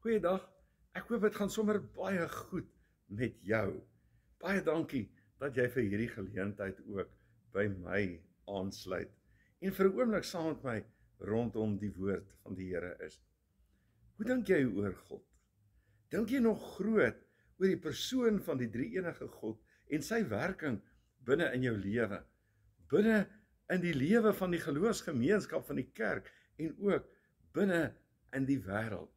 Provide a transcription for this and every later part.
Goeiedag, ek hoop het gaan sommer baie goed met jou. Baie dankie dat jy vir hierdie geleentheid ook by my aansluit en vir 'n oomblik saam met my rondom die woord van die Here is. Hoe dink jy oor God? Dink jy nog groot oor die persoon van die drie-enige God en sy werking binne in jou lewe, binne in die lewe van die geloofsgemeenskap van die kerk en ook binne in die wêreld?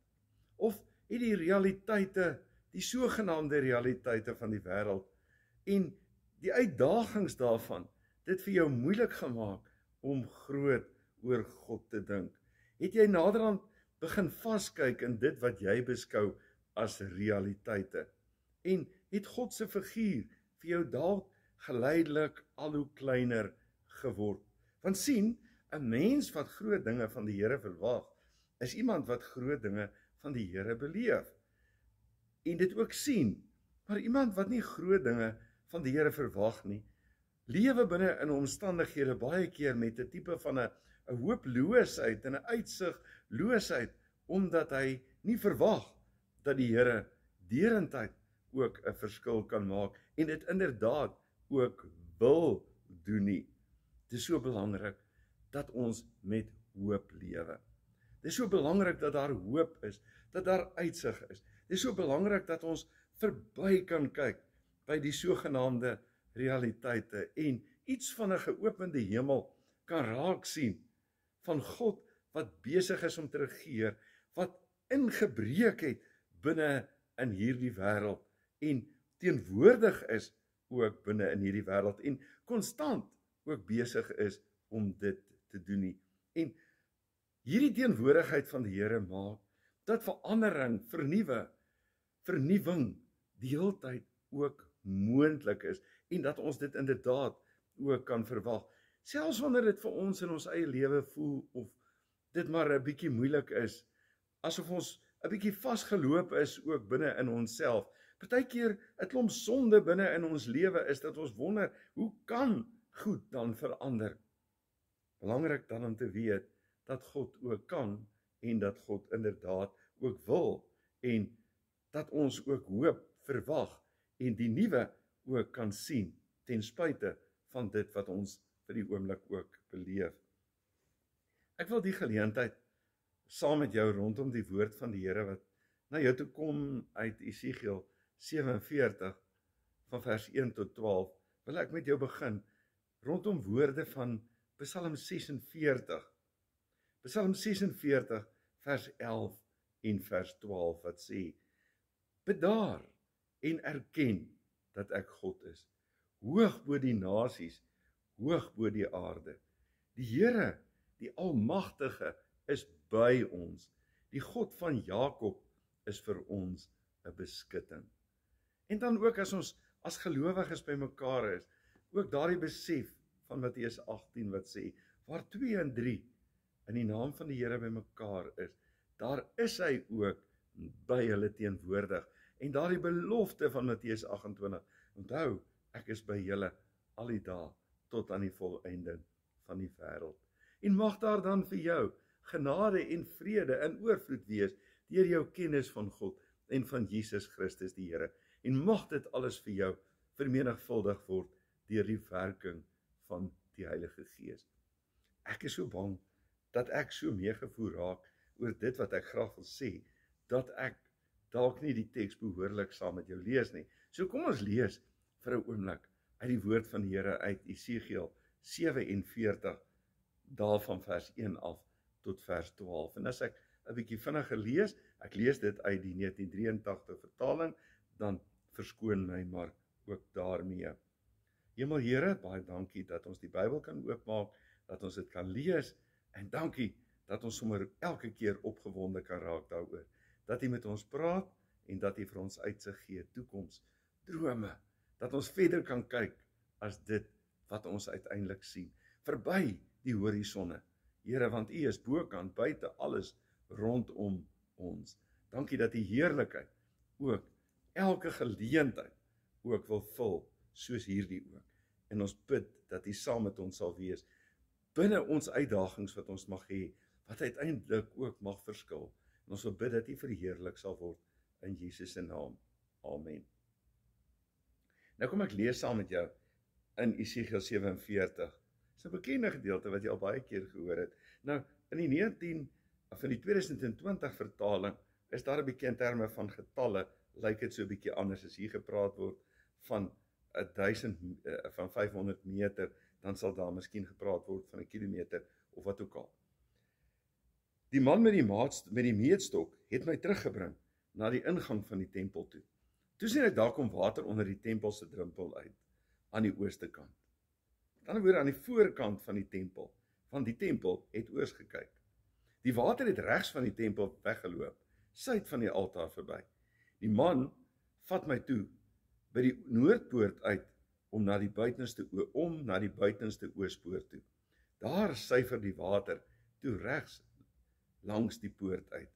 Of het die realiteite, die sogenaamde realiteite van die wêreld en die uitdagings daarvan dit vir jou moeilik gemaak om groot oor God te dink? Het jy naderhand begin vaskyk in dit wat jy beskou as realiteite? En het God se figuur vir jou dalk geleidelik al hoe kleiner geword? Want sien, 'n mens wat groot dinge van die Here verwag, is iemand wat groot dinge van die Here beleef en dit ook sien. Maar iemand wat nie groot dinge van die Here verwag nie, lewe binne in omstandighede baie keer met 'n tipe van 'n hooploosheid en 'n uitsigloosheid, omdat hy nie verwag dat die Here derentyd ook 'n verskil kan maak en dit inderdaad ook wil doen nie. Dit is so belangrik dat ons met hoop lewe. Dit is so belangrik dat daar hoop is, dat daar uitsig is. Dit is so belangrik dat ons verby kan kyk by die sogenaamde realiteite en iets van 'n geopende hemel kan raak sien van God wat besig is om te regeer, wat ingebreek het binne in hierdie wêreld en teenwoordig is ook binne in hierdie wêreld en konstant ook besig is om dit te doen nie. En hierdie teenwoordigheid van die Here maak dat verandering, vernuwing die heeltyd ook moontlik is en dat ons dit inderdaad ook kan verwag. Selfs wanneer dit vir ons in ons eie lewe voel of dit maar 'n bietjie moeilik is, asof ons 'n bietjie vasgeloop is ook binne in onsself. Partykeer 'n klomp sonde binne in ons lewe is dat ons wonder, hoe kan goed dan verander? Belangrik dan om te weet dat God ook kan en dat God inderdaad ook wil en dat ons ook hoop verwag en die nuwe ook kan sien ten spyte van dit wat ons vir die oomblik ook beleef. Ek wil die geleentheid saam met jou rondom die woord van die Here wat na jou toe kom uit Esegiel 47 van vers 1 tot 12, wil ek met jou begin rondom woorde van Psalm 46. Psalm 46 vers 11 en vers 12 wat sê: Bedaar en erken dat ek God is, hoog bo die nasies, hoog bo die aarde. Die Here, die Almagtige, is by ons. Die God van Jakob is vir ons 'n beskutting. En dan ook as ons as gelowiges by mekaar is, ook daardie besef van Matteus 18 wat sê, waar 2 en 3 in die naam van die Here by mekaar is, daar is hy ook by hulle teenwoordig. En daardie belofte van Matteus 28, onthou, ek is by julle al die dae tot aan die volëinding van die wêreld. En mag daar dan vir jou genade en vrede in oorvloed wees deur jou kennis van God en van Jesus Christus die Here. En mag dit alles vir jou vermenigvuldig word deur die werking van die Heilige Gees. Ek is so bang dat ek so meegevoer raak oor dit wat ek graag wil sê, dat ek dalk nie die teks behoorlik saam met jou lees nie. So kom ons lees vir 'n oomblik uit die woord van die Here uit Esegiel 47, daarvan vers 1 af tot vers 12. En as ek 'n bietjie vinniger lees, ek lees dit uit die 1983 vertaling, dan verskoon my maar ook daarmee. Hemel Here, baie dankie dat ons die Bybel kan oopmaak, dat ons dit kan lees, en dankie dat ons sommer elke keer opgewonde kan raak daaroor, dat U met ons praat en dat U vir ons uitsig gee, toekoms, drome, dat ons verder kan kyk as dit wat ons uiteindelik sien, verby die horisonne. Here, want U is bokant buite alles rondom ons. Dankie dat U heerlikheid ook elke geleentheid ook wil vul, soos hierdie ook. En ons bid dat U saam met ons sal wees, binne ons uitdagings wat ons mag hê, wat uiteindelik ook mag verskil. En ons wil bid dat U verheerlik sal word in Jesus se naam. Amen. Nou kom ek lees saam met jou in Esegiel 47. Dis 'n bekende gedeelte wat jy al baie keer gehoor het. Nou, in die 2020 vertaling is daar 'n bietjie in terme van getalle, lyk dit so 'n bietjie anders. As hier gepraat word van 500 meter, dan sal daar miskien gepraat word van 'n kilometer of wat ook al. Die man met die meetstok het my teruggebring na die ingang van die tempel toe. Toe sien ek daar kom water onder die tempel se drempel uit, aan die ooste kant. Met ander woorde, aan die voorkant van die tempel, want die tempel het oos gekyk. Die water het regs van die tempel weggeloop, suid van die altaar verby. Die man vat my toe by die noordpoort uit om na die buitenste oospoort toe. Daar syfer die water toe regs langs die poort uit.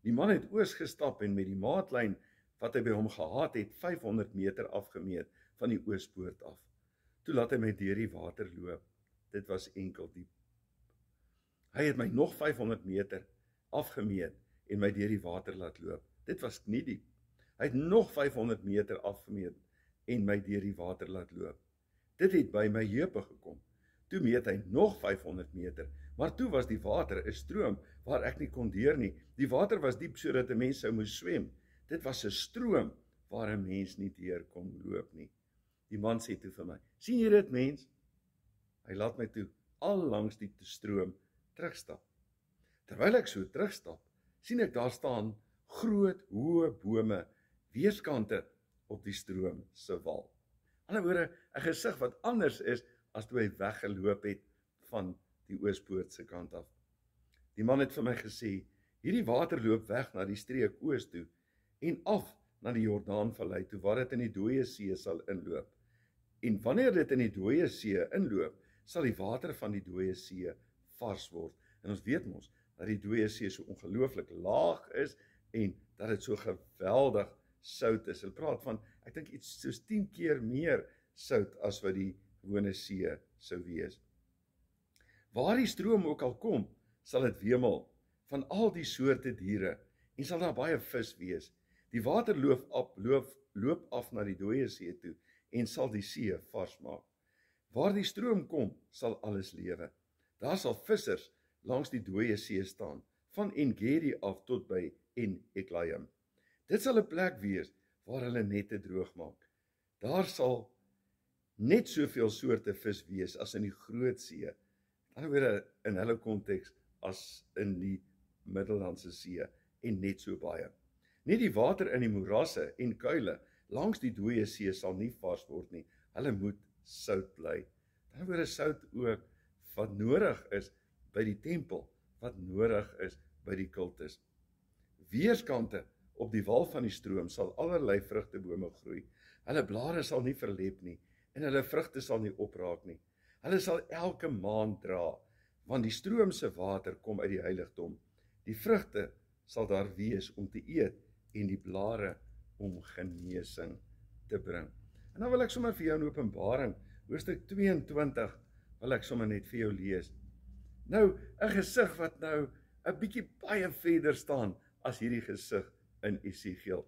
Die man het oos gestap en met die maatlyn wat hy by hom gehad het, 500 meter afgemeet van die oospoort af. Toe laat hy my deur die water loop. Dit was enkel diep. Hy het my nog 500 meter afgemeet en my deur die water laat loop. Dit was nie diep. Hy het nog 500 meter afgemeet en my deur die water laat loop. Dit het by my heupe gekom. Toe meet hy nog 500 meter, maar toe was die water 'n stroom waar ek nie kon deur nie. Die water was diep sodat 'n mens sou moes swem. Dit was 'n stroom waar 'n mens nie deur kon loop nie. Die man sê toe vir my, sien jy dit, mens? Hy laat my toe al langs die stroom terugstap. Terwyl ek so terugstap, sien ek daar staan groot, hoë bome, weerskante op die stroom se wal. Aan die ander woorde, 'n gesig wat anders is as toe hy weggeloop het van die oospoort se kant af. Die man het vir my gesê, hierdie water loop weg na die streek oos toe en af na die Jordaanvallei toe waar dit in die dooie see sal inloop. En wanneer dit in die dooie see inloop, sal die water van die dooie see vars word. En ons weet mos dat die dooie see so ongelooflik laag is en dat dit so geweldig sout is. Hulle praat van, ek dink iets soos 10 keer meer sout as wat die gewone see sou wees. Waar die stroom ook al kom, sal dit wemel van al die soorte diere en sal daar baie vis wees. Die water loop af na die dooie see toe en sal die see vars maak. Waar die stroom kom, sal alles lewe. Daar sal vissers langs die dooie see staan, van En-Gedi af tot by En-Eglaim. Dit sal 'n plek wees waar hulle nette droog maak. Daar sal net soveel soorte vis wees as in die groot see. Aan die ander woorde, in hulle konteks as in die Middellandse See en net so baie. Net die water in die moerasse en kuile langs die dooie see sal nie vars word nie. Hulle moet sout bly. Aan die ander woorde, sout ook wat nodig is by die tempel, wat nodig is by die kultus. Weerskante op die wal van die stroom sal allerlei vrugtebome groei. Hulle blare sal nie verlep nie en hulle vrugte sal nie opraak nie. Hulle sal elke maand dra, want die stroom se water kom uit die heiligdom. Die vrugte sal daar wees om te eet en die blare om genesing te bring. En dan wil ek sommer vir jou in Openbaring, hoofstuk 22, wil ek sommer net vir jou lees. Nou, 'n gesig wat nou 'n bietjie baie verder staan as hierdie gesig in Esegiel.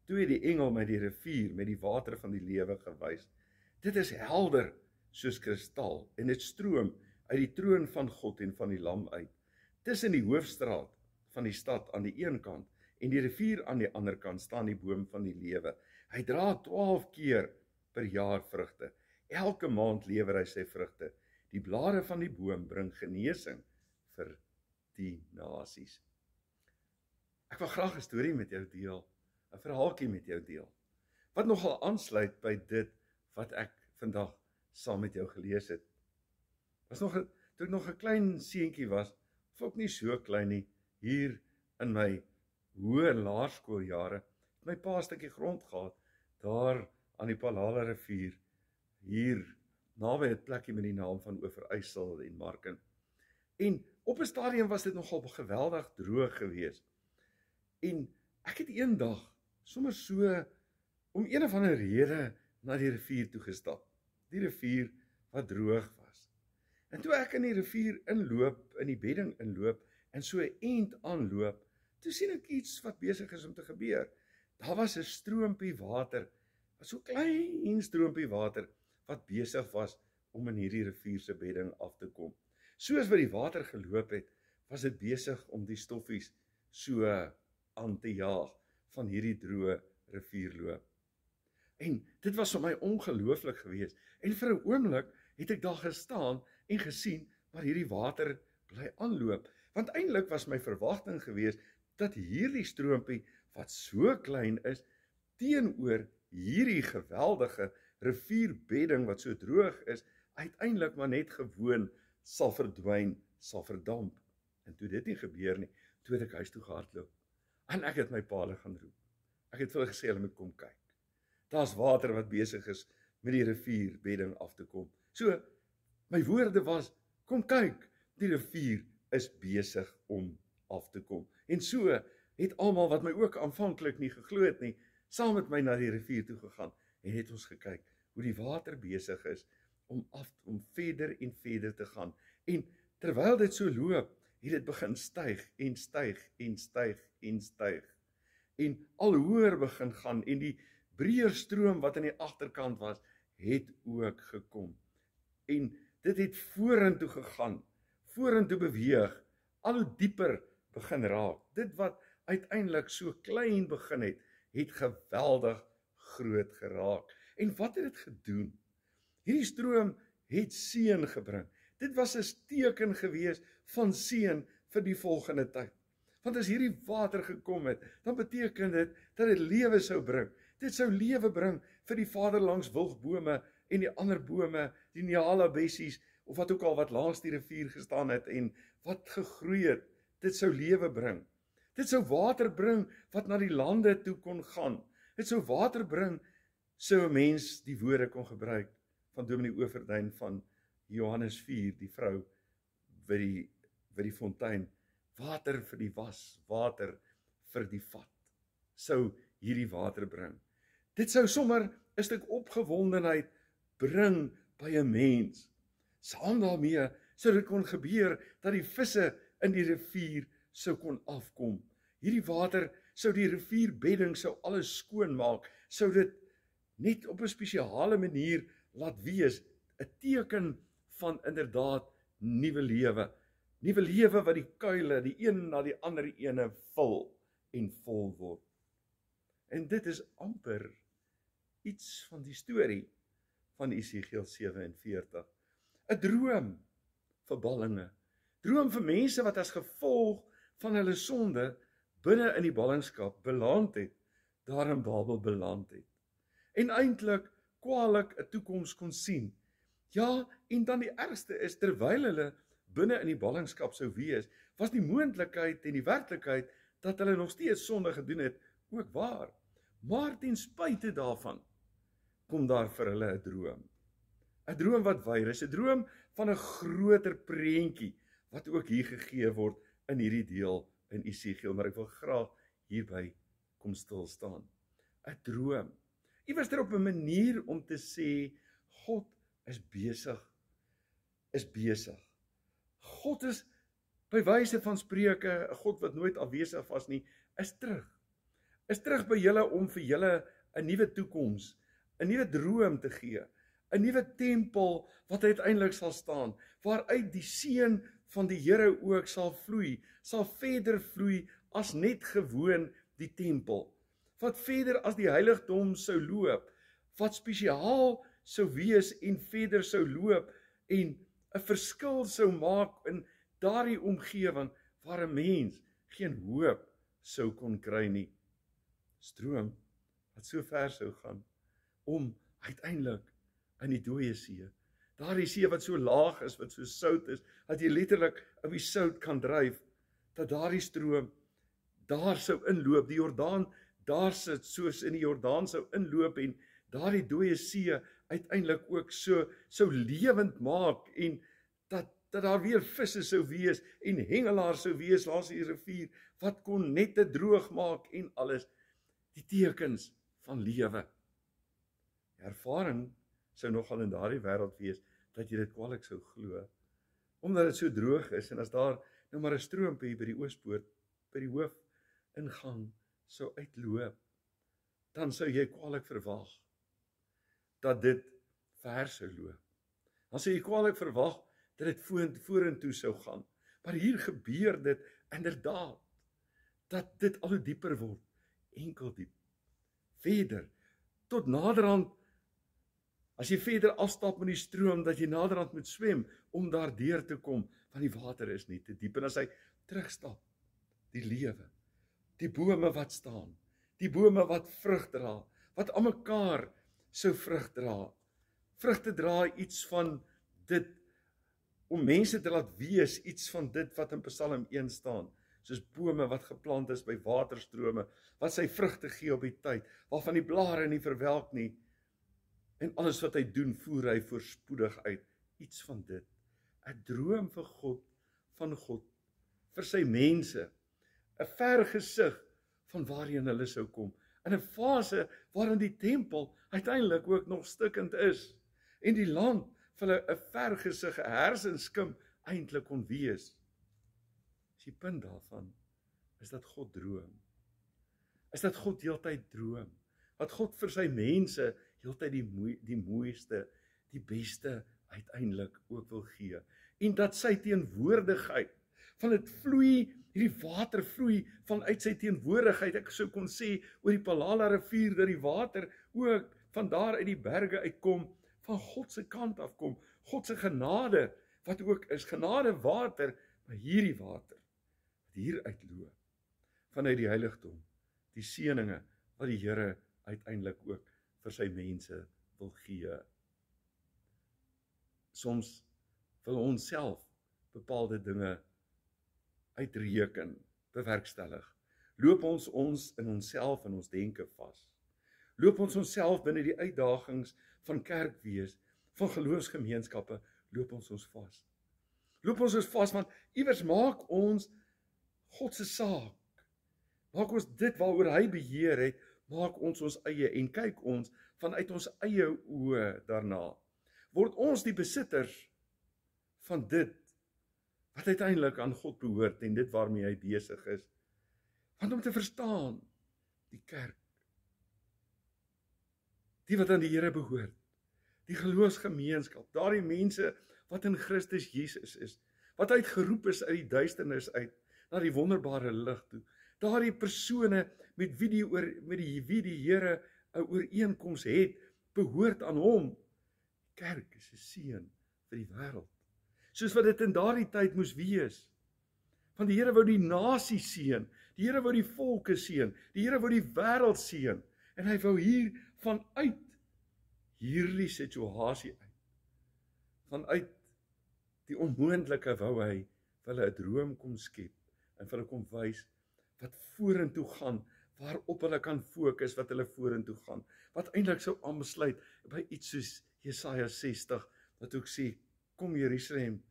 Toe het die engel my die rivier met die water van die lewe gewys. Dit is helder soos kristal en dit stroom uit die troon van God en van die Lam uit. Tussen die hoofstraat van die stad aan die een kant en die rivier aan die ander kant staan die boom van die lewe. Hy dra 12 keer per jaar vrugte. Elke maand lewer hy sy vrugte. Die blare van die boom bring genesing vir die nasies. Ek wil graag 'n storie met jou deel, 'n verhaaltjie met jou deel, wat nogal aansluit by dit wat ek vandag saam met jou gelees het. Toe ek nog 'n klein seentjie was, of ook nie so klein nie, hier in my hoër laerskooljare, het my pa 'n stukkie grond gehad, daar aan die Palala rivier, hier naby 'n plekkie met die naam van Oeveryssel en Marken. En op 'n stadium was dit nogal geweldig droog geweest. En ek het eendag sommer so om een of ander rede na die rivier toe gestap. Die rivier wat droog was. En toe ek in die rivier inloop, in die bedding inloop en so 'n end aanloop, toe sien ek iets wat besig is om te gebeur. Daar was 'n stroompie water, so klein stroompie water, wat besig was om in hierdie rivier se bedding af te kom. Soos wat die water geloop het, was dit besig om die stoffies so aan te jaag van hierdie droë rivierloop. En dit was vir my ongelooflik geweest. En vir 'n oomblik het ek daar gestaan en gesien, maar hierdie water bly aanloop. Want eintlik was my verwagting geweest dat hierdie stroompie, wat so klein is, teenoor hierdie geweldige rivierbedding wat so droog is, uiteindelik maar net gewoon sal verdwyn, sal verdamp. En toe dit nie gebeur nie, toe het ek huis toe gehardloop. En ek het my pa gaan roep. Ek het vir hulle gesê, hulle moet kom kyk. Daar's water wat besig is met die rivierbedding af te kom. So, my woorde was, kom kyk, die rivier is besig om af te kom. En so het almal wat my ook aanvanklik nie geglo het nie, saam met my na die rivier toe gegaan en het ons gekyk hoe die water besig is om verder en verder te gaan. En terwyl dit so loop, het dit begin styg en styg en styg en styg. En al hoër begin gaan en die breër stroom wat aan die agterkant was, het ook gekom. En dit het vorentoe gegaan, vorentoe beweeg, al hoe dieper begin raak. Dit wat uiteindelik so klein begin het geweldig groot geraak. En wat het dit gedoen? Hierdie stroom het seën gebring. Dit was 'n teken gewees van seën vir die volgende tyd. Want as hierdie water gekom het, dan beteken dit dat dit lewe sou bring. Dit sou lewe bring vir die vaderlangs wilgbome en die ander bome, die Nyala bessies, of wat ook al wat langs die rivier gestaan het en wat gegroei het. Dit sou lewe bring. Dit sou water bring wat na die lande toe kon gaan. Dit sou water bring, sou 'n mens die woorde kon gebruik van Dominee Oeverduin van Johannes 4, die vrou by die fontein. Water vir die was, water vir die vat, sou hierdie water bring. Dit sou sommer 'n stuk opgewondenheid bring by 'n mens. Saam daarmee sou dit kon gebeur dat die visse in die rivier sou kon afkom. Hierdie water sou die rivierbedding sou alles skoon maak, sou dit net op 'n spesiale manier laat wees, 'n teken van inderdaad nuwe lewe. Nuwe lewe wat die kuile, die een na die ander ene vul en vol word. En dit is amper iets van die storie van Esegiel 47. 'n droom vir ballinge. Droom vir mense wat as gevolg van hulle sonde binne in die ballingskap beland het, daar in Babel beland het. En eintlik kwaliek 'n toekoms kon sien. Ja, en dan die ergste is, terwyl hulle binne in die ballingskap sou wees, was die moontlikheid en die werklikheid dat hulle nog steeds sonde gedoen het, ook waar. Maar ten spyte daarvan, kom daar vir hulle 'n droom. 'n Droom wat wyer is, 'n droom van 'n groter prentjie, wat ook hier gegee word in hierdie deel in Esegiel, maar ek wil graag hierby kom stil staan. 'n Droom. Iewers op 'n manier om te sê, God is besig. God is, by wyse van Spreuke, 'n God wat nooit afwesig was nie, is terug. Is terug by julle om vir julle 'n nuwe toekoms, 'n nuwe droom te gee, 'n nuwe tempel wat uiteindelik sal staan, waaruit die seën van die Here ook sal vloei, sal verder vloei as net gewoon die tempel. Wat verder as die heiligdom sou loop, wat spesiaal sou wees en verder sou loop en 'n verskil sou maak in daardie omgewing waar 'n mens geen hoop sou kon kry nie. Stroom wat so ver sou gaan om uiteindelik in die dooie see, daardie see wat so laag is, wat so sout is, dat jy letterlik op die sout kan dryf, dat daardie stroom daar sou inloop, die Jordaan daar sit, soos in die Jordaan sou inloop en daardie dooie see uiteindelik ook so lewend maak en dat daar weer visse sou wees en hengelaars sou wees langs die rivier wat kon nette droog maak en alles, die tekens van lewe. Die ervaring sou nogal in daardie wêreld wees dat jy dit kwaliek sou glo, omdat dit so droog is en as daar nou maar 'n stroompie by die oospoort, by die hoof ingang sou uitloop, dan sou jy kwaadlik verwag dat dit ver sou loop. Dan sou jy kwaadlik verwag dat dit vorentoe sou gaan. Maar hier gebeur dit inderdaad, dat dit al hoe dieper word, enkel diep. Verder, tot naderhand, as jy verder afstap met die stroom, dat jy naderhand moet swem, om daar deur te kom, want die water is nie te diep. En as hy terugstap, die lewe, die bome wat staan, die bome wat vrug dra, wat aan mekaar sou vrug dra. Vrugte dra iets van dit, om mense te laat wees, iets van dit wat in Psalm 1 staan, soos bome wat geplant is by waterstrome, wat sy vrugte gee op die tyd, waarvan die blare nie verwelk nie, en alles wat hy doen, voer hy voorspoedig uit, iets van dit, 'n droom vir God, van God, vir sy mense, 'n vergesig van waarheen hulle sou kom, in 'n fase waarin die tempel uiteindelik ook nog stikkend is, en die land vir hulle 'n vergesig, 'n hersenskim eintlik kon wees. Die punt daarvan is dat God droom. Is dat God heeltyd droom. Dat God vir sy mense heeltyd die mooiste, die beste uiteindelik ook wil gee. En dat sy teenwoordigheid, van dit vloei, hierdie water vloei vanuit sy teenwoordigheid. Ek sou kon sê oor die Palala rivier, dat die water ook van daar uit die berge uitkom, van God se kant afkom, God se genade, wat ook is, genade water, maar hierdie water, wat hier uitloop, vanuit die heiligdom, die seëninge, wat die Here uiteindelik ook vir sy mense wil gee. Soms wil ons self bepaalde dinge uitreken, bewerkstellig. Loop ons in onsself en ons denke vas. Loop ons onsself binne die uitdagings van kerkwees, van geloofsgemeenskappe, loop ons vas. Loop ons vas, want iewers maak ons God se saak. Maak ons dit waaroor hy beheer het, maak ons eie en kyk ons vanuit ons eie oë daarna. Word ons die besitters van dit wat uiteindelik aan God behoort en dit waarmee hy besig is. Want om te verstaan, die kerk, die wat aan die Here behoort, die geloofsgemeenskap, daardie mense wat in Christus Jesus is, wat uitgeroep is uit die duisternis uit, na die wonderbare lig toe, daardie persone met wie die Here 'n ooreenkoms het, behoort aan hom. Kerk is 'n seën vir die wêreld. Soos wat dit in daardie tyd moes wees. Want die Here wou die nasie seën, die Here wou die volke seën, die Here wou die wêreld seën, en hy wou hier vanuit hierdie situasie uit, vanuit die onmoontlike wou hy vir hulle 'n droom kom skep, en vir hulle kom wys, wat vorentoe gaan, waarop hulle kan fokus, wat hulle vorentoe gaan, wat eintlik sou aansluit by iets soos Jesaja 60, wat ook sê, kom Jerusalem,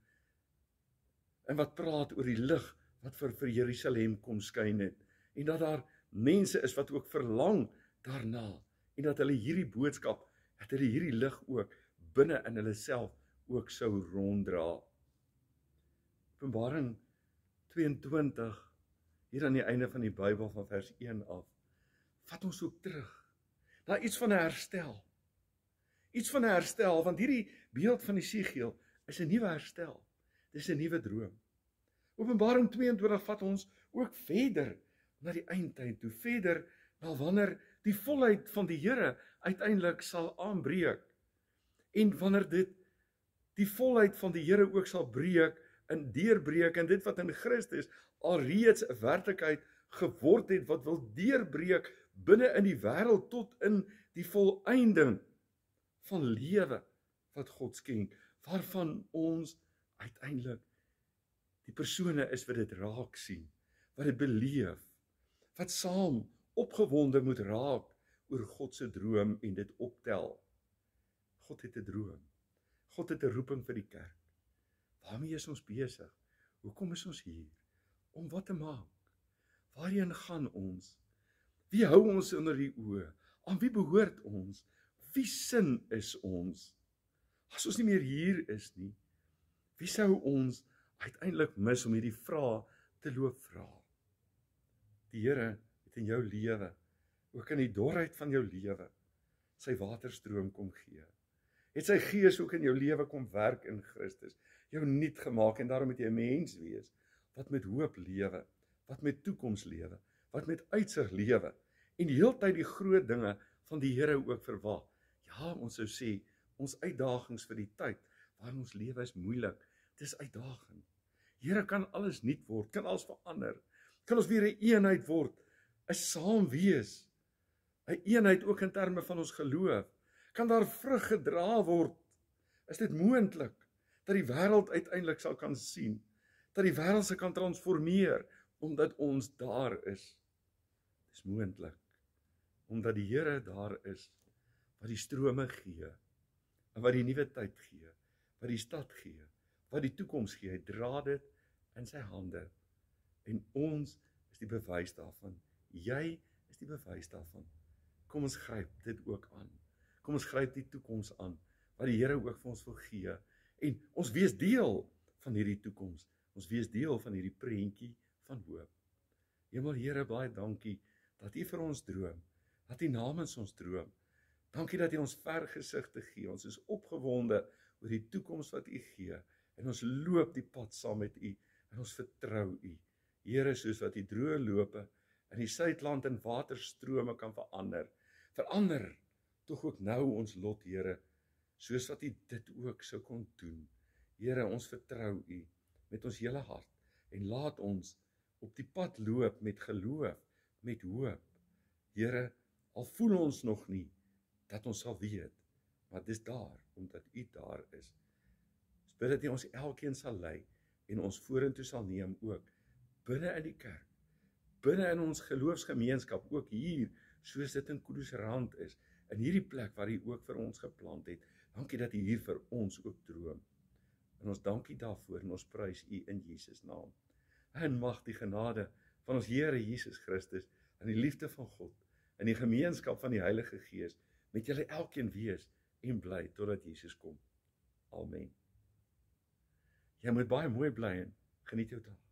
en wat praat oor die lig, wat vir Jerusalem kom skyn het, en dat daar mense is wat ook verlang daarna, en dat hulle hierdie boodskap, dat hulle hierdie lig ook, binne in hulle self, ook sou ronddra. Openbaring 22, hier aan die einde van die Bybel van vers 1 af, vat ons ook terug, na iets van 'n herstel. Iets van 'n herstel, want hierdie beeld van Esegiel is 'n nuwe herstel. Dis 'n nuwe droom. Openbaring 22 vat ons ook verder na die eindtyd toe, verder na wanneer die volheid van die Here uiteindelik sal aanbreek. En wanneer die volheid van die Here ook sal deurbreek, en dit wat in Christus alreeds 'n werklikheid geword het, wat wil deurbreek binne in die wêreld tot in die volëinding van lewe wat God skenk, waarvan ons uiteindelik die persone is wat dit raak sien, wat dit beleef, wat saam opgewonde moet raak oor God se droom en dit optel. God het 'n droom. God het 'n roeping vir die kerk. Waarmee is ons besig? Hoekom is ons hier? Om wat te maak? Waarheen gaan ons? Wie hou ons onder die oë? Aan wie behoort ons? Wie sin is ons? As ons nie meer hier is nie, wie sou ons uiteindelik mis om hierdie vrae te loop vra? Die Here het in jou lewe, ook in die dorheid van jou lewe, sy waterstroom kom gee. Het sy gees ook in jou lewe kom werk in Christus, jou nuut gemaak, en daarom moet jy 'n mens wees, wat met hoop lewe, wat met toekoms lewe, wat met uitsig lewe, en die hele tyd die groot dinge van die Here ook verwag. Ja, ons sou sê, ons uitdagings vir die tyd, waarin ons lewe is moeilik, dit is uitdaging. Here kan alles nuut word, kan alles verander, kan ons weer 'n eenheid word, 'n saam wees, 'n eenheid ook in terme van ons geloof, kan daar vrug gedra word, is dit moontlik, dat die wêreld uiteindelik sal kan sien, dat die wêreld se kan transformeer, omdat ons daar is. Dit is moontlik, omdat die Here daar is, wat die strome gee, en wat die nuwe tyd gee, wat die stad gee, wat die toekoms gee, hy dra dit in sy hande, en ons is die bewys daarvan, jy is die bewys daarvan. Kom ons gryp dit ook aan, kom ons gryp die toekoms aan, wat die Here ook vir ons wil gee, en ons wees deel van hierdie toekoms, ons wees deel van hierdie prentjie van hoop. Hemel Here, baie dankie, dat U vir ons droom, dat U namens ons droom, dankie dat U ons vergesigte gee, ons is opgewonde oor die toekoms wat U gee, en ons loop die pad saam met U, en ons vertrou U. Here, soos wat die droë lope in die suidland in waterstrome kan verander tog ook nou ons lot, Here, soos wat U dit ook sou kon doen. Here, ons vertrou U met ons hele hart, en laat ons op die pad loop met geloof, met hoop. Here, al voel ons nog nie, dat ons sal weet, maar dis daar, omdat U daar is. Ons bid dat U ons elkeen sal lei, en ons vorentoe sal neem ook, binne in die kerk, binne in ons geloofsgemeenskap, ook hier, soos dit in Kudusrand is, in hierdie plek waar U ook vir ons geplant het. Dankie dat U hier vir ons ook droom. En ons dankie daarvoor, en ons prys U in Jesus naam. En mag die genade van ons Here Jesus Christus, en die liefde van God, en die gemeenskap van die Heilige Gees, met julle elkeen wees, en bly, totdat Jesus kom. Amen. Jy moet baie mooi bly, en geniet jou dag.